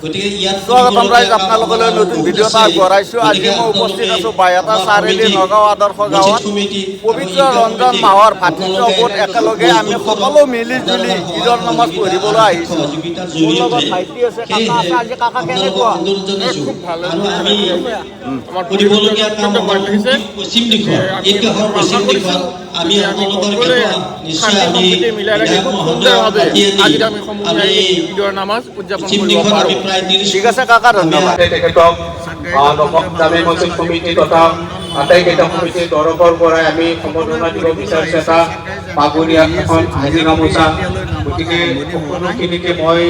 স্বাগতম ৰাইজ, আপোনালোকলৈ নতুন ভিডিঅ' এটা আগবঢ়াইছোঁ। আজি মই উপস্থিত আছোঁ বাইহাটা চাৰিআলি নগাঁও আদৰ্শ গাঁৱত। পবিত্ৰ ৰমজান মাহৰ ভাতৃত্ববোধ একেলগে আমি সকলো মিলি জুলি ঈদৰ নামাজ পঢ়িবলৈ আহিছোঁ। মোৰ লগত ভাইটি আছে, কাকা আছে। আজি কাকা কেনেকুৱা? খুব ভালে। আমাৰ পঢ়িবলগীয়া কাম হৈছে পশ্চিম দিশত, এইটো হ'ল পশ্চিম দিশত আমি সকলোৱে শান্তি সম্প্ৰীতি মিলাই ৰাখি খুব সুন্দৰভাৱে আজি আমি সমূহীয়া ঈদৰ নামাজ উদযাপন কৰিব পাৰোঁ। ঠিক আছে কাকা, ধন্যবাদ। তেখেতক জামে মছজিদ কমিটি তথা আটাইকেইটা কমিটিৰ তৰফৰ পৰাই আমি সম্বৰ্ধনা দিব বিচাৰিছোঁ এটা পাগুৰীয়া এখন হাজি গামোচা। গতিকে সকলোখিনিকে মই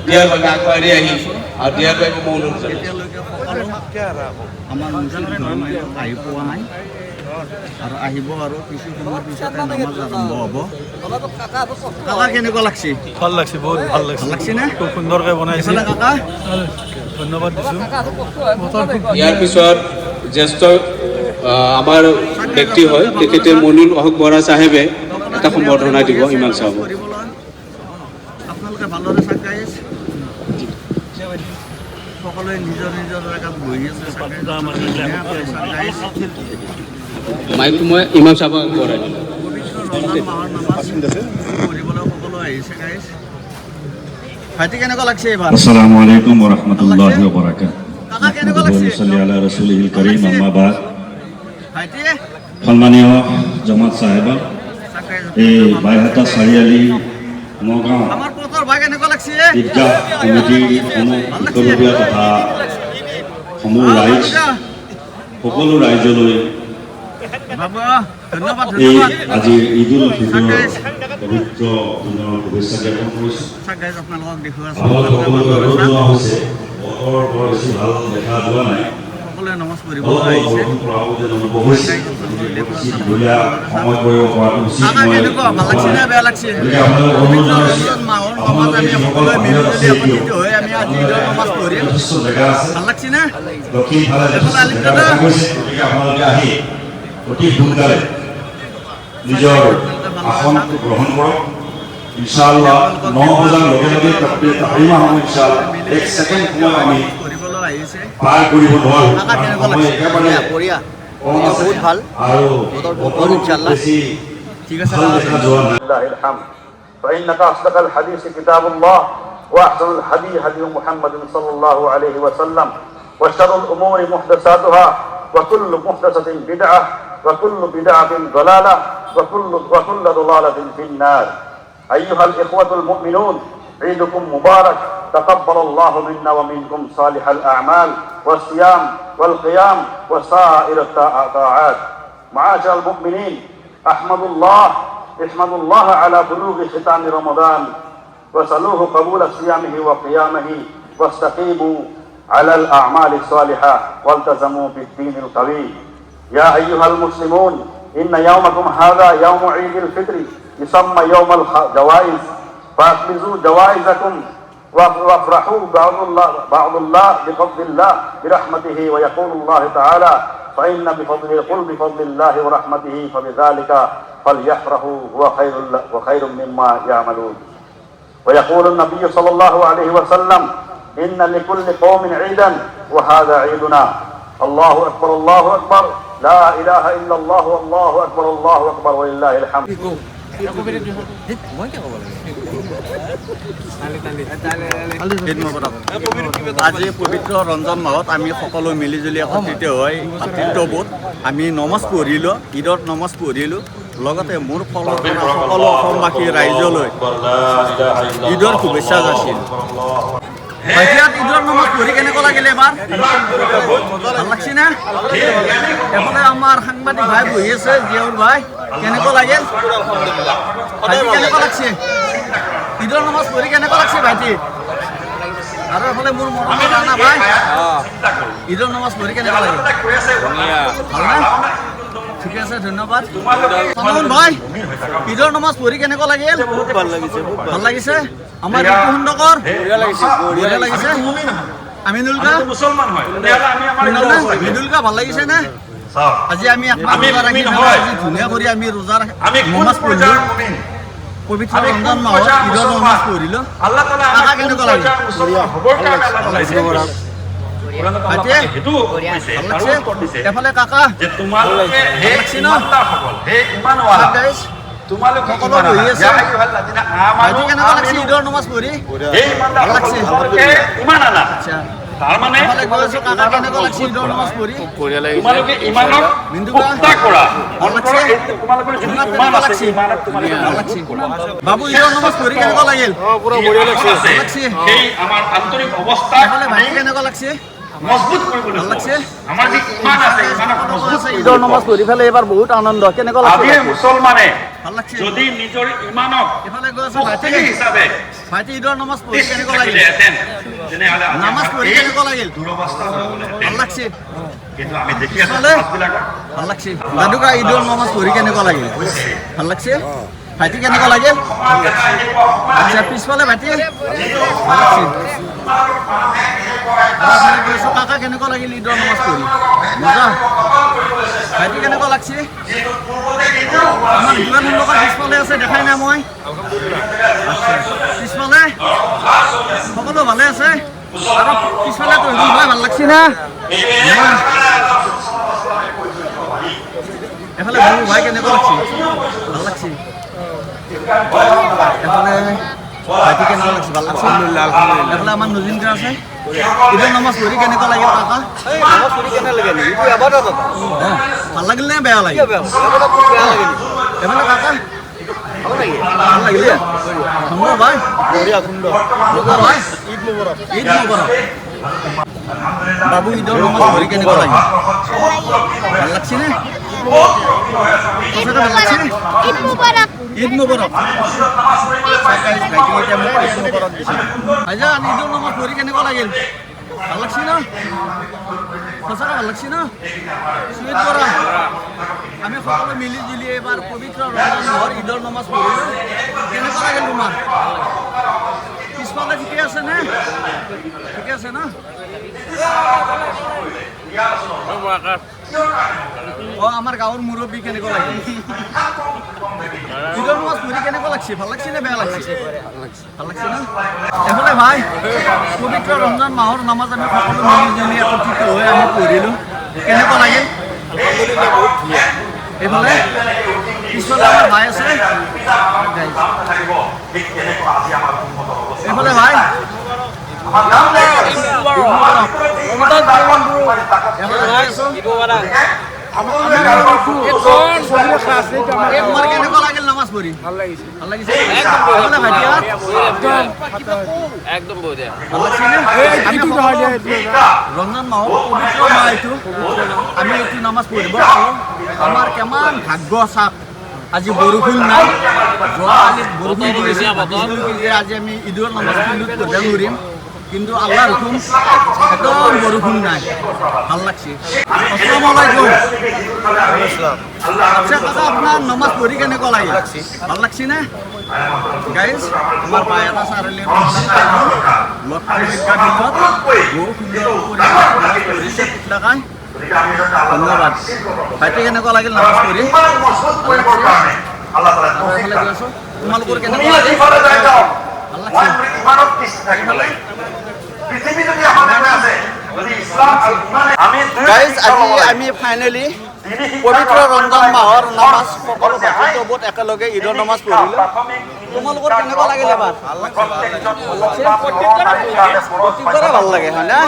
দিয়াৰ বাবে আগবাঢ়ি আহিম আৰু দিয়াৰ বাবে মই অনুৰোধ জনাইছোঁ। আমাৰ আহি পোৱা নাই আৰু আহিব আৰু কিছু সময়ৰ পিছতে নামাজ আৰম্ভ হ'ব। কাকা কেনেকুৱা লাগছে? ভাল লাগছে, বহুত ভাল লাগছে। লাগছে নে? খুব সুন্দৰকৈ বনাইছে। কাকা ধন্যবাদ দিছোঁ। ইয়াৰ পিছত জ্যেষ্ঠ আমাৰ ব্যক্তি হয় তেখেতে মনিৰ হক বৰা চাহেবে এটা সম্বৰ্ধনা দিব ইমাম চাহেব। আপোনালোকে ভালদৰে চাক গাইজ, সকলোৱে নিজৰ নিজৰ জেগাত বহি আছে। মাইকটো মই ইমাম চাহেবক আগবঢ়াই দিম। ভাইটি কেনেকুৱা লাগছে এইবাৰ? আসসালামু আলাইকুম ওয়া ৰাহমাতুল্লাহি ওয়া বাৰাকাতুহু। কাকা কেনেকুৱা লাগছে? সাল্লি আলা ৰাসূলিল কাৰীম, আম্মা বাদ। ভাইটি সন্মানীয় জমাত সাহেবান, এই বাইহাটা চাৰিআলি নগাঁও আমাৰ পথৰ ভাই কেনেকুৱা লাগছে? ঈদগাহ কমিটি উত্তৰবীয়া তথা সমূহ ৰাইজ, সকলো ৰাইজলৈ বাবা ধন্যবাদ এই ধন্যবাদ। আজি ঈদুল ফিতৰৰ পবিত্ৰ দিনৰ শুভেচ্ছা জ্ঞাপন কৰিছোঁ। চাক গাইজ, আপোনালোকক দেখুৱাই আছোঁ। আমাৰ সকলোকে ৰ'দ যোৱা হৈছে, বতৰ বৰ বেছি ভাল দেখা যোৱা নাই। সকলোৱে নমাজ পঢ়িবলৈ আহিছে। সময় কৰিব পৰাটো উচিত কাকা মই কেনেকুৱা? ভাল লাগছে নে বেয়া লাগছে? গতিকে আপোনালোক অনুৰোধ জনাইছোঁ, মাহৰ নামাজ আমি সকলোৱে মিলি জুলি একত্ৰিত হৈ আমি আজি ঈদৰ নামাজ পঢ়িম। যথেষ্ট জেগা আছে, ভাল লাগছে নে? দক্ষিণ ফালে যথেষ্ট জেগা দেখা গৈছে। গতিকে আপোনালোকে আহি অতি সোনকালে নিজৰ আসনটো গ্ৰহণ কৰক। ইনশাআল্লাহ 9 বজাৰ লগে লগে তাহিমা হ'ব। ইনশাআল্লাহ এক ছেকেণ্ড সময় আমি পঢ়িবলৈ আহিছে। পাৰ কৰিব নোৱাৰোঁ। কাকা কেনেকুৱা সময় লাগছে? একেবাৰে বঢ়িয়া, কম আছে বহুত ভাল। আৰু বহুত ইনশাআল্লাহ। বেছি ঠিক আছে ভাল দেখা যোৱা নাই। لله الحمد فإنك أصدق الحديث كتاب الله وأحسن الهدي هدي محمد صلى الله عليه وسلم وشر الأمور محدثاتها وكل محدثة بدعة وكل بدعة ضلالة وكل ضلالة في النار. أيها الإخوة المؤمنون، عيدكم مبارك. تقبل الله منا ومنكم صالح الأعمال والصيام والقيام وسائر الطاعات. معاشر المؤمنين، احمد الله على بلوغ ختام رمضان وسلوه قبول صيامه وقيامه واستقيموا على الأعمال الصالحة والتزموا بالدين القوي. يا أيها المسلمون، إن يومكم هذا يوم عيد الفطر يسمى يوم الجوائز، فأخلصوا جوائزكم وافرحوا بعض الله بفضل الله برحمته. ويقول الله تعالى: فإن بفضل الله ورحمته فبذلك فليفرحوا هو خير مما يعملون. ويقول النبي صلى الله عليه وسلم: إن لكل قوم عيدا وهذا عيدنا. الله أكبر الله أكبر، لا إله إلا الله والله أكبر الله أكبر ولله الحمد. আজি পবিত্ৰ ৰমজান মাহত আমি সকলো মিলি জুলি একত্ৰিত হৈ ভাতৃত্ববোধ আমি নমাজ পঢ়িলোঁ, ঈদত নমাজ পঢ়িলোঁ। লগতে মোৰ ফালৰ পৰা সকলো অসমবাসী ৰাইজলৈ ঈদৰ শুভেচ্ছা যাচিল। ভাইটিয়াত ঈদৰ নামাজ পঢ়ি কেনেকুৱা লাগিলে এবাৰ? ভাল লাগছে না? এফালে আমাৰ সাংবাদিক ভাই বহি আছে, জিয়াউল ভাই, কেনেকুৱা লাগিল? ভাইটি কেনেকুৱা লাগছে? ঈদৰ নামাজ পঢ়ি কেনেকুৱা লাগছে ভাইটি? আৰু এফালে মোৰ মৰমৰ ৰাণা ভাই, ঈদৰ নামাজ পঢ়ি কেনেকুৱা লাগিল? ভালনে? ঠিকে আছে, ধন্যবাদ। সনমন ভাই, ঈদৰ নামাজ পঢ়ি কেনেকুৱা লাগিল? বহুত ভাল লাগিছে। ভাল লাগিছে? আমাৰ ঋতু সুন্দকৰ বঢ়িয়া লাগিছে। আমিনুল কা মুছলমান হয়, আমিনুল কা ভাল লাগিছে নে? আজি আমি ধুনীয়া কৰি আমি ৰোজাৰ নামাজ পঢ়িলোঁ। পবিত্ৰ ৰমজান মাহত ঈদৰ নামাজ পঢ়িলোঁ। আল্লাহ তাআলা কাকা কেনেকুৱা লাগে? হ'বৰ কাৰণে আল্লাহ তাআলাই সেইটো এফালে কাকা যে তোমালোকে হে ইমানদাৰসকল, হে ইমানৱালা, তোমালোকে সকলো বহি আছে। ভাইটি কেনেকুৱা লাগছে ঈদৰ নামাজ পঢ়ি? হে ইমানদাৰসকল, তোমালোকে ইমান আনা। আচ্ছা তাৰমানে এফালে গৈ আছোঁ, কাকা কেনেকুৱা লাগছে ঈদৰ নামাজ পঢ়ি? তোমালোকে ইমানক হত্যা কৰা। অন্তৰৰ এই তোমালোকৰ যিটো ইমান আছে, সেই ইমানক তোমালোকে ভাল লাগছে। বাবু ঈদৰ নামাজ পঢ়ি কেনেকুৱা লাগিল? লাগছে। সেই আমাৰ আন্তৰিক অৱস্থা এফালে ভাইটি কেনেকুৱা লাগছে? মজবুত কৰিবলৈ ভাল লাগছে। আমাৰ যি ইমান আছে, ইমানক মজবুত ঈদৰ নামাজ পঢ়ি পেলাই এইবাৰ বহুত আনন্দ। কেনেকুৱা আজিৰ লাগছে? মুছলমানে ভাল লাগছে। যদি নিজৰ ইমানক এফালে গৈ আছোঁ, ভাইটি শক্তি হিচাপে ভাইটি ঈদৰ নামাজ পঢ়ি কেনেকুৱা লাগিল? থাকিলেহেঁতেন, তেনেহ'লে আজি নামাজ আমাৰ পঢ়ি এই কেনেকুৱা লাগিল? দুৰৱস্থা ভাল হ'বহেঁতেন। লাগছে। কিন্তু আমি দেখি আছোঁ পিছফালে? সমাজবিলাকত ভাল লাগছে। দাদুকা ঈদৰ নামাজ পঢ়ি কেনেকুৱা লাগিল? ভাল লাগছে। ভাইটি কেনেকুৱা লাগিল? আচ্ছা পিছফালে ভাইটি ভাল লাগছে। এফালে গৈ আছোঁ, কাকা কেনেকুৱা লাগিল ঈদৰ নামাজ পঢ়ি? মজা। ভাইটি কেনেকুৱা লাগছে? আমাৰ যিমান লোক পিছফালে আছে দেখাই নাই মই। পিছফালে সকলো ভালে আছে আৰু পিছফালে তো ভাল লাগছে না? এফালে বাবু ভাই কেনেকুৱা লাগছে? ভাল লাগছে। এফালে ভাইটি কেনেকুৱা লাগছে? ভাল লাগছে। এফালে আমাৰ নজিনকা আছে। ঈদৰ নামাজ পঢ়ি কেনেকুৱা লাগিল কাকা? ভাল লাগিল নে বেয়া লাগিল? এফালে কাকা ভাল লাগিল। সুন্দৰ ভাই, সুন্দৰ ভাই। ঈদ মুবাৰক। ঈদ মুবাৰক। বাবু ঈদৰ নামাজ পঢ়ি কেনেকুৱা লাগিল? ভাল লাগছে নে? ভাল লাগছে নে? ঈদ মুবাৰক। ঈদ মুবাৰক। ভাইটি এতিয়া মোক ঈদ মুবাৰক দিছে। ভাইজান ঈদৰ নামাজ পঢ়ি কেনেকুৱা লাগিল? ভাল লাগছে ন? সঁচাকৈ ভাল লাগছে ন? চুইট কৰা। আমি সকলো মিলি জুলি এইবাৰ পবিত্ৰ ৰমজান মাহৰ ঈদৰ নামাজ পঢ়িলোঁ। কেনেকুৱা লাগিল তোমাৰ? পিছফালে ঠিকে আছে নে? ঠিকে আছে ন? অঁ আমাৰ গাঁৱৰ মুৰব্বী কেনেকুৱা লাগিল? ঈদৰ নামাজ পঢ়ি কেনেকুৱা লাগছে? ভাল লাগছে নে বেয়া লাগছে? ভাল লাগছে ন? এফালে ভাই পবিত্ৰ ৰমজান মাহৰ নামাজ আমি সকলো মিলি জুলি একত্ৰিত হৈ আমি পঢ়িলোঁ। কেনেকুৱা লাগিল? এইফালে পিছফালে আমাৰ ভাই আছে। এইফালে ভাই তোমাৰ কেনেকুৱা লাগিল নামাজ পঢ়ি? ভাল লাগিছে। ভাল লাগিছে। এফালে ভাইটি একদম বঢ়িয়া। ভাল লাগছে নে? আমি ৰমজান মাহৰ পবিত্ৰ মাহ এইটো আমি এইটো নামাজ পঢ়িব পাৰোঁ। আমাৰ কিমান ভাগ্য চাপ। আজি বৰষুণ নাই। যোৱাকালি বৰষুণ দি আছে। ভাবিছিলোঁ কি যে আজি আমি ঈদৰ নামাজ পঢ়িব নোৱাৰিম, কিন্তু আল্লাহৰ হুকুম একদম বৰষুণ নাই। ভাল লাগছে। আসসালামু আলাইকুম। আচ্ছা কাকা আপোনাৰ নামাজ পঢ়ি কেনেকুৱা লাগিল? ভাল লাগছে নে? গাইজ আমাৰ ভাই এটা চাৰিআলি বহুত সুন্দৰ কৰি ধন্যবাদ। ভাইটি কেনেকুৱা লাগিল নামাজ পঢ়ি? এফালে গৈ আছোঁ। তোমালোকৰ কেনেকুৱা লাগিল? ভাল লাগছে। গাইজ আজি আমি ফাইনেলি পবিত্ৰ ৰমজান মাহৰ নামাজ সকলো ভাতৃত্ববোধ একেলগে ঈদৰ নামাজ পঢ়িলোঁ। তোমালোকৰ কেনেকুৱা লাগিল এবাৰ? প্ৰত্যেকবাৰে ভাল লাগে হয় না?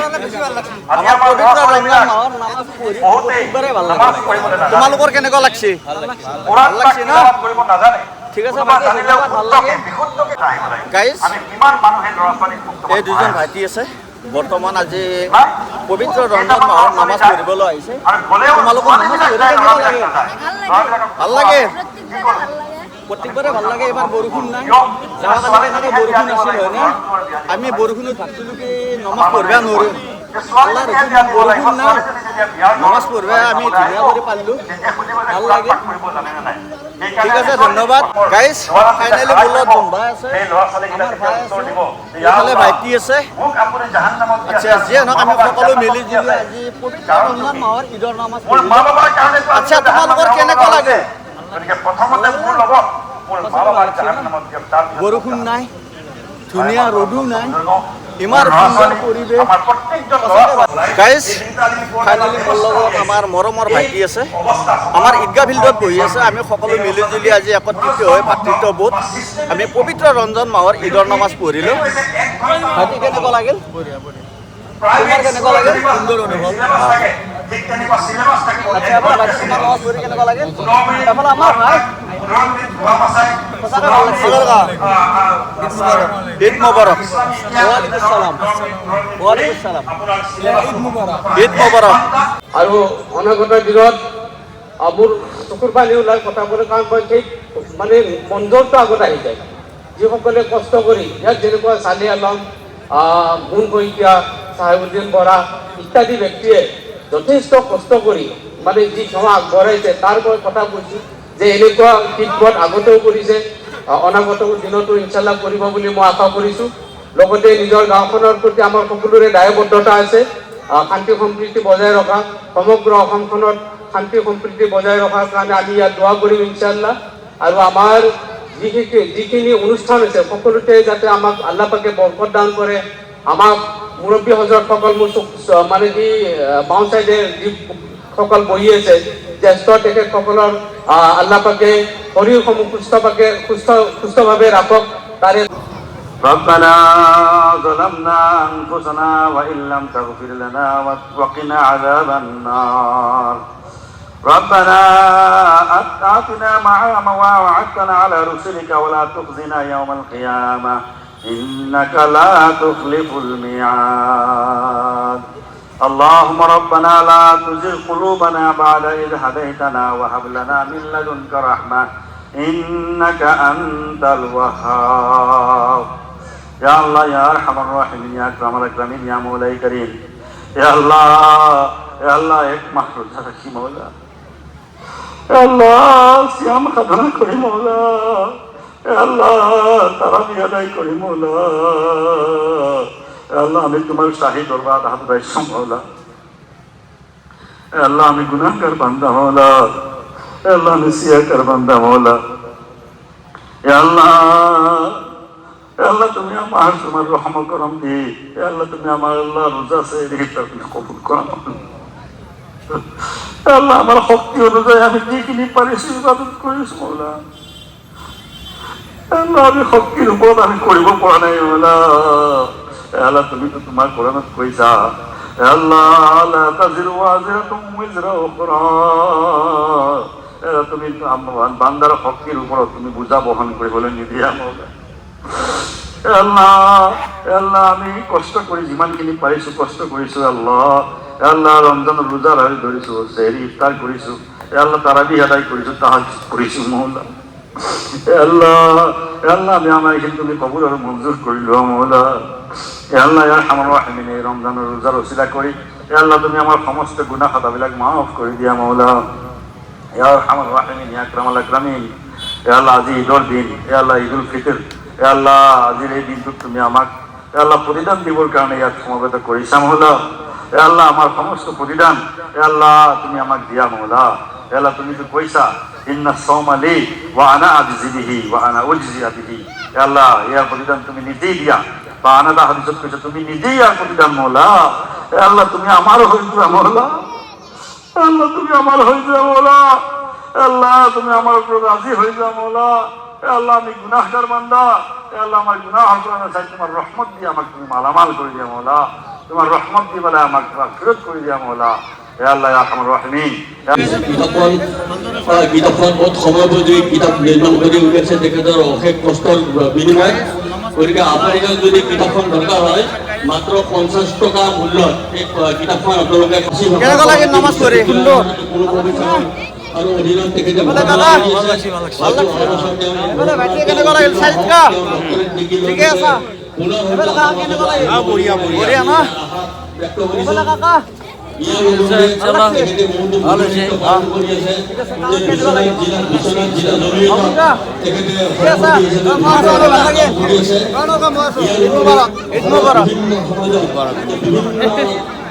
আমাৰ পবিত্ৰ ৰমজান মাহৰ নামাজ পঢ়ি প্ৰত্যেকবাৰে ভাল লাগে। তোমালোকৰ কেনেকুৱা লাগছে? ভাল লাগছে ন? ঠিক আছে ভাল লাগে। গাইজ এই দুজন ভাইটি আছে বৰ্তমান আজি পবিত্ৰ ৰমজান মাহৰ নামাজ পঢ়িবলৈ আহিছে। তোমালোকৰ নামাজ পঢ়ি কেনেকুৱা লাগে? ভাল লাগে। প্ৰত্যেকবাৰে ভাল লাগে। এইবাৰ বৰষুণ নাই। যোৱাকালি এনেকৈ বৰষুণ আছিল হয়নে? আমি বৰষুণত ভাবিছিলোঁ কি নামাজ পঢ়িব নোৱাৰিম। আল্লাহৰ হুকুম বৰষুণ নাই। নামাজ পঢ়িব আমি ধুনীয়া কৰি পাৰিলোঁ। ভাল লাগে। ঠিক আছে ধন্যবাদ। গাইজ ফাইনেলি মোৰ লগত বন্ধা আছে, আমাৰ ভাই আছে, এইফালে ভাইটি আছে। আচ্ছা যিয়ে নহওক আমি সকলো মিলি জুলি আজি পবিত্ৰ ৰমজান মাহৰ ঈদৰ নামাজ পঢ়িলোঁ। আচ্ছা তোমালোকৰ কেনেকুৱা লাগে? গতিকে প্ৰথমতে মোৰ লগত মোৰ বৰষুণ নাই, ধুনীয়া ৰ'দো নাই, ইমান সুন্দৰ পৰিৱেশ। গাইজ, ফাইনেলি মোৰ লগত আমাৰ মৰমৰ ভাইটি আছে, আমাৰ ঈদগাহ ফিল্ডত বহি আছে। আমি সকলো মিলিজুলি আজি একত্ৰিত হৈ ভাতৃত্ববোধ আমি পবিত্ৰ ৰমজান মাহৰ ঈদৰ নামাজ পঢ়িলোঁ। ভাইটি কেনেকুৱা লাগিল? তোমাৰ কেনেকুৱা লাগিল? সুন্দৰ অনুভৱ। আচ্ছা, এবাৰ ভাইটি তোমাৰ নামাজ পঢ়ি কেনেকুৱা লাগিল? এফালে আমাৰ ভাই সঁচাকৈ ভাল লাগিছে। ঈদ মুবাৰক। ওয়ালাইকুম সালাম। ওয়ালাইকুম সালাম। ঈদ মুবাৰক। ঈদ মুবাৰক। আৰু অনাগত দিনত মোৰ চকুৰ পানী ওলাই কথাবোৰ, কাৰণ মই সেই মানে মঞ্জৰটো আগত আহি যায়। যিসকলে কষ্ট কৰি ইয়াত যেনেকুৱা চালি আলম, গুণ শইকীয়া, চাহেবুদ্দিন বৰা ইত্যাদি ব্যক্তিয়ে যথেষ্ট কষ্ট কৰি মানে যি সেৱা আগবঢ়াইছে তাৰ মই কথা কৈছোঁ যে এনেকুৱা শীতপথ আগতেও কৰিছে, অনাগত দিনতো ইনশাল্লাহ কৰিব বুলি মই আশা কৰিছোঁ। লগতে নিজৰ গাঁওখনৰ প্ৰতি আমাৰ সকলোৰে দায়বদ্ধতা আছে, শান্তি সম্প্ৰীতি বজাই ৰখা, সমগ্ৰ অসমখনত শান্তি সম্প্ৰীতি বজাই ৰখাৰ কাৰণে আমি ইয়াত দোৱা কৰিম ইনশাল্লাহ। আৰু আমাৰ যিখিনি অনুষ্ঠান আছে সকলোতে যাতে আমাক আল্লাহ পাকে বৰকত দান কৰে। আমাক মুৰব্বী হজৰতসকল মোৰ মানে কি বাওঁ চাইডে যিসকল বহি আছে জ্যেষ্ঠ তেখেতসকলৰ আল্লাহ পাকে শৰীৰসমূহ সুস্থভাৱে ৰাখক। তাৰে ربنا ظلمنا أنفسنا وإن لم تغفر لنا وقنا عذاب النار ربنا آتنا ما وعدتنا على رسلك ولا تخزنا يوم القيامة إنك لا تخلف الميعاد اللهم ربنا لا تزغ قلوبنا بعد إذ هديتنا وهب لنا من لدنك رحمة إنك أنت الوهاب يا الله يا أرحم الراحمين يا أكرم الأكرمين يا مولاي كريم يا الله এক মাহ রোজা রাখি মৌলা, আল্লাহ সিয়াম সাধনা করি মৌলা, আল্লাহ তারাবি আদায় করি মৌলা, আল্লাহ আমি তোমার শাহী দরবার হাত রাখছি মৌলা, আল্লাহ আমি গুনাহগার বান্দা মৌলা, আল্লাহ আমি সিয়াকার বান্দা মৌলা, আল্লাহ আল্লাহ তুমি আমার তোমার রহম করম দি, আল্লাহ তুমি আমার আল্লাহ রোজা সে তুমি কবুল করো আল্লাহ। আমার শক্তি অনুযায়ী আমি যিখিনি পাৰিছো ইবাদত কৰিছো মৌলা, আল্লাহ আমি শক্তিৰ ওপৰত আমি কৰিব পৰা নাই মৌলা। আল্লাহ তুমিতো তোমাৰ কোৰানত কৈছা আল্লাহ লা তাজিৰু ওয়াজিৰাতুম উযৰা উখৰা, তুমি বান্দাৰ শক্তিৰ ওপৰত তুমি বোজা বহন কৰিবলৈ নিদিয়া মৌলা। আল্লাহ আমি কষ্ট কৰি যিমানখিনি পাৰিছো কষ্ট কৰিছো আল্লাহ। আল্লাহ ৰমজানৰ ৰোজা ধৰিছো, সেহৰি ইফতাৰ কৰিছো, আল্লাহ তাৰাবি আদায় কৰিছো, তাহাজ্জুদ কৰিছো মৌলা। আল্লাহ আমি আমাৰ এইখিনি তুমি কবুল আৰু মঞ্জুৰ কৰি লোৱা মৌলা। আল্লাহ ইয়া আৰহামৰ ৰাহিমিন, এই ৰমজানৰ ৰোজাৰ ওছিলা কৰি আল্লাহ তুমি আমাৰ সমস্ত গুনাহ খাতাবিলাক মাফ কৰি দিয়া মৌলা। ইয়া আৰহামৰ ৰাহিমিন ইয়া আকৰামাল আকৰামিন, আল্লাহ আজি ঈদৰ দিন, আল্লাহ ঈদুল ফিতৰ, আল্লাহ আজিৰ এই দিনটোত তুমি আমাক আল্লাহ প্ৰতিদান দিবৰ কাৰণে ইয়াত সমবেত কৰিছা মৌলা। আল্লাহ আমাৰ সমস্ত প্ৰতিদান আল্লাহ তুমি আমাক দিয়া মৌলা। আল্লাহ তুমি তো কৈছা ইন্না সাওমা লি ওয়া আনা আজজি বিহি ওয়া আনা উজজি বিহি, আল্লাহ ইয়াৰ প্ৰতিদান তুমি নিজেই দিয়া, বা আনাদা হাদিসত কৈছা তুমি নিজেই ইয়াৰ প্ৰতিদান মৌলা। আল্লাহ তুমি আমাৰ হৈ যোৱা মৌলা, আল্লাহ তুমি আমাৰ হৈ যোৱা মৌলা, আল্লাহ তুমি আমাৰ ওপৰত ৰাজি হৈ যোৱা মৌলা। আল্লাহ আমি গুনাহগার বান্দা, আল্লাহ আমার গুনাহ চাই তোমার রহমত দিয়ে আমাকে তুমি মালামাল করে দিয়া মৌলা, তোমার রহমত দিয়ে বলে আমাকে ফেরত করে দিয়া মৌলা। আল্লাহ আমার রহমিন কিতাপখন বহুত সময় বুজি কিতাপ নিৰ্মাণ কৰি উলিয়াইছে, তেখেতৰ অশেষ কষ্টৰ বিনিময়। গতিকে আপোনালোকে যদি কিতাপখন দৰকাৰ হয় মাত্ৰ 50 টকা মূল্যত এই কিতাপখন আপোনালোকে আৰু অধীনত তেখেতে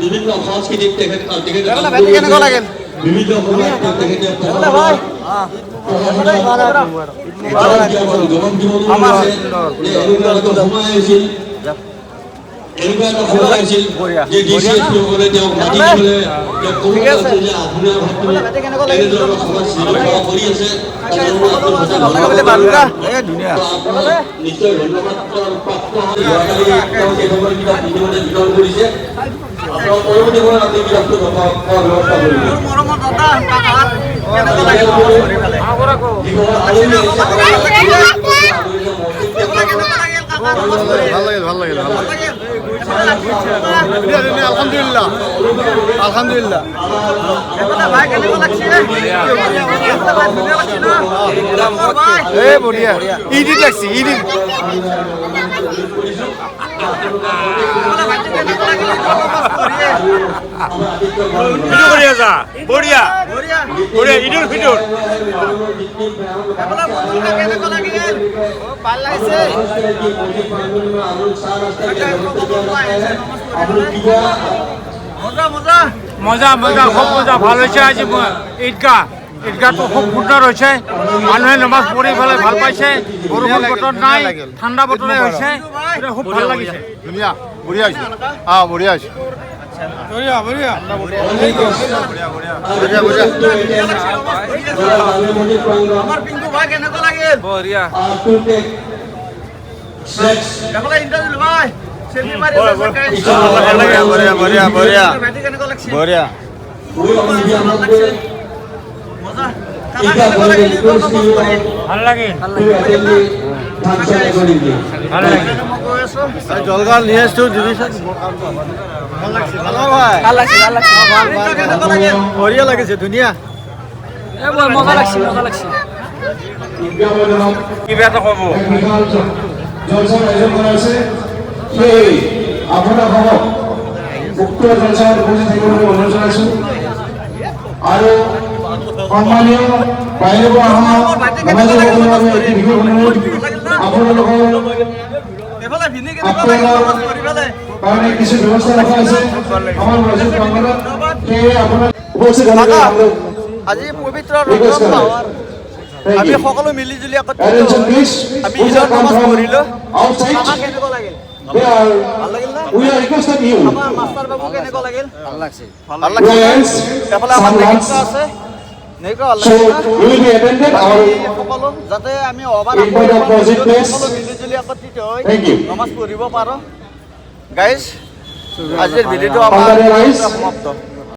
বিভিন্ন সংস্কৃতিক তেখেতে বিভিন্ন এনেকুৱা এটা সময় আছিল যে ডিচিএছসকলে তেওঁক মাতি পেলাই তেওঁক ক'ব লাগিছিল যে আধুনিক ভাৱটো এনেধৰণৰ সমাজ সেৱা কৰি আছে নিশ্চয় ধন্যবাদৰ প্ৰাপ্ত হয় যোৱাকালি তেওঁ এই সময়ৰ কিতাপ ইতিমধ্যে বিতৰণ কৰিছে আপোনাৰ পৰৱৰ্তী সময়ত আপুনি কিতাপটো ৰখাৰ ব্যৱস্থা কৰিব আলহামদুলিল্লাহ আলহামদুলিল্লাহ বঢ়িয়া ইডিট লাগছে ইডিট বঢ়িয়া বঢ়িয়া ইডুৰ ফিডুৰ মজা মজা খুব মজা ভাল হৈছে আজি ঈদগাহটো খুব সুন্দৰ হৈছে মানুহে নমাজ পঢ়ি পেলাই ভাল পাইছে বৰষুণ বতৰ নাই ঠাণ্ডা বতৰে হৈছে খুব ভাল লাগিছে ধুনীয়া বঢ়িয়া হৈছে বঢ়িয়া হৈছে বঢ়িয়া বঢ়িয়া আমাৰ পিংকু ভাই কেনেকুৱা লাগিল বঢ়িয়া ইণ্টাৰভিউ ভাই সেলফি মাৰি বঢ়িয়া বঢ়িয়া বঢ়িয়া ভাইটি কেনেকুৱা লাগিছে বঢ়িয়া ভাল লাগিল ভাল লাগিল জলগাঁও নিয়ে আসছো বঢ়িয়া লাগিছে ধুনীয়া মজা লাগছে কিবা এটা ক'ব জলসাৰ আয়োজন কৰা হৈছে সেই আপোনালোকক উক্ত জলসাত উপস্থিত থাকিবলৈ অনুৰোধ জনাইছোঁ আৰু সন্মানীয় বাহিৰৰ পৰা অহা সমাজসকলৰ বাবে এটি বিশেষ অনুৰোধ আপোনালোকৰ কাৰণে কিছু ব্যৱস্থা ৰখা আছে আমাৰ মছজিদ প্ৰাংগণত সেয়ে আপোনাৰ উপস্থিত হ'লে আজি পবিত্ৰ ৰমজান মাহৰ আমি সকলো মিলি জুলি একত্ৰিত আমি ঈদৰ নামাজ পঢ়িলো আমাৰ কেনেকুৱা লাগিল ভাল লাগিল না আমাৰ মাষ্টাৰ বাবু কেনেকুৱা লাগিল ভাল লাগছে এফালে আমাৰ নেতৃত্ব আছে নেকি ভাল লাগিল সকলো যাতে আমি সকলো মিলি জুলি একত্ৰিত হৈ নামাজ পঢ়িব পাৰোঁ গাইজ আজিৰ ভিডিঅ'টো আমাৰ সমাপ্ত